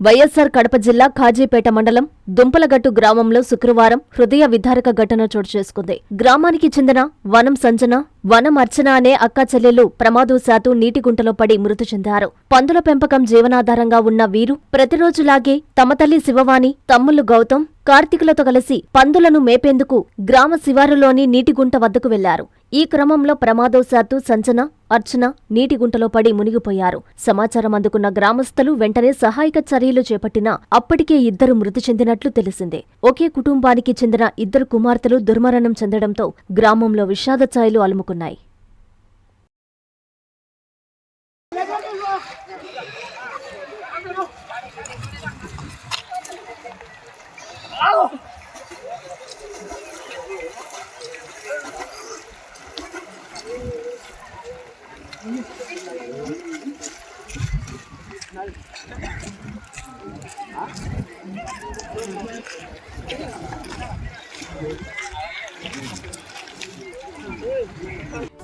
వైఎస్సార్ కడప జిల్లా ఖాజీపేట మండలం దుంపలగట్టు గ్రామంలో శుక్రవారం హృదయ విదారక ఘటన చోటు చేసుకుంది. గ్రామానికి చెందిన వనం సంజన, వనం అర్చన అనే అక్కాచెల్లెలు ప్రమాదవశాత్తు నీటిగుంటలో పడి మృతి చెందారు. పందుల పెంపకం జీవనాధారంగా ఉన్న వీరు ప్రతిరోజులాగే తమ తల్లి శివవాణి, తమ్ముళ్లు గౌతమ్, కార్తీకులతో కలిసి పందులను మేపేందుకు గ్రామ శివారులోని నీటిగుంట వద్దకు వెళ్లారు. ఈ క్రమంలో ప్రమాదవశాత్తు సంజన, అర్చన నీటిగుంటలో పడి మునిగిపోయారు. సమాచారం అందుకున్న గ్రామస్తులు వెంటనే సహాయక చర్యలు చేపట్టినా అప్పటికే ఇద్దరు మృతి చెందినట్లు తెలిసిందే. ఒకే కుటుంబానికి చెందిన ఇద్దరు కుమార్తెలు దుర్మరణం చెందడంతో గ్రామంలో విషాద ఛాయలు అలుముకున్నాయి.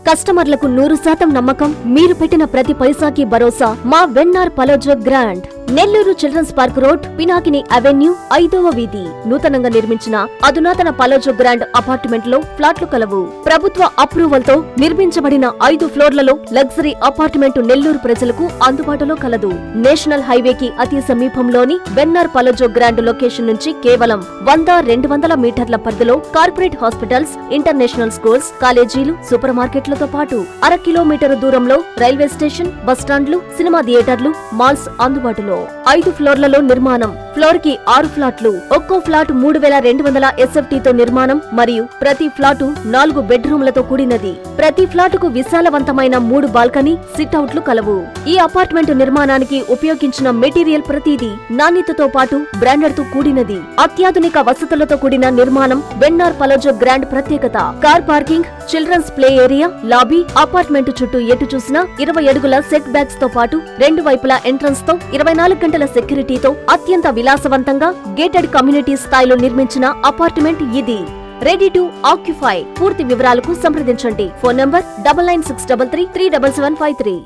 కస్టమర్లకు 100% నమ్మకం, మీరు పెట్టిన ప్రతి పైసాకి భరోసా మా వెన్నార్ పలోజో grand. Nellore children's park road, Pinakini avenue, 5వ వీధి. నూతనంగా నిర్మించిన అధునాతన పలోజో గ్రాండ్ అపార్ట్మెంట్ లో ఫ్లాట్లు కలవు. ప్రభుత్వ అప్రూవల్ తో నిర్మించబడిన 5 ఫ్లోర్లలో లగ్జరీ అపార్ట్మెంట్ నెల్లూరు ప్రజలకు అందుబాటులో కలదు. నేషనల్ హైవేకి అతి సమీపంలోని వెన్నార్ పలోజో గ్రాండ్ లొకేషన్ నుంచి కేవలం 100-200 మీటర్ల పరిధిలో కార్పొరేట్ హాస్పిటల్స్, ఇంటర్నేషనల్ స్కూల్స్, కాలేజీలు, సూపర్ మార్కెట్లతో పాటు 1/2 కిలోమీటర్ దూరంలో రైల్వే స్టేషన్, బస్టాండ్లు, సినిమా థియేటర్లు, మాల్స్ అందుబాటులో. 5 ఫ్లోర్లలో నిర్మాణం. ఫ్లోర్ కి 6 ఫ్లాట్లు. ఒక్కో ఫ్లాట్ 3200 SFT తో నిర్మాణం మరియు ప్రతి ఫ్లాటు 4 బెడ్రూమ్లతో కూడినది. ప్రతి ఫ్లాటుకు విశాలవంతమైన 3 బాల్కనీ, సిట్అవుట్లు కలవు. ఈ అపార్ట్మెంట్ నిర్మాణానికి ఉపయోగించిన మెటీరియల్ ప్రతిదీ నాణ్యతతో పాటు బ్రాండెడ్ తో కూడినది. అత్యాధునిక వసతులతో కూడిన నిర్మాణం వెన్నార్ పలోజో గ్రాండ్ ప్రత్యేకత. Car parking, children's play area, lobby, apartment చుట్టూ ఎటు చూసినా 20 అడుగుల సెట్ బ్యాక్స్ తో పాటు 2 వైపులా ఎంట్రన్స్ తో 24 గంటల సెక్యూరిటీతో అత్యంత విలాసవంతంగా గేటెడ్ కమ్యూనిటీ స్థాయిలో నిర్మించిన అపార్ట్మెంట్ ఇది. Ready to occupy. పూర్తి వివరాలకు సంప్రదించండి. Phone number 9963337753.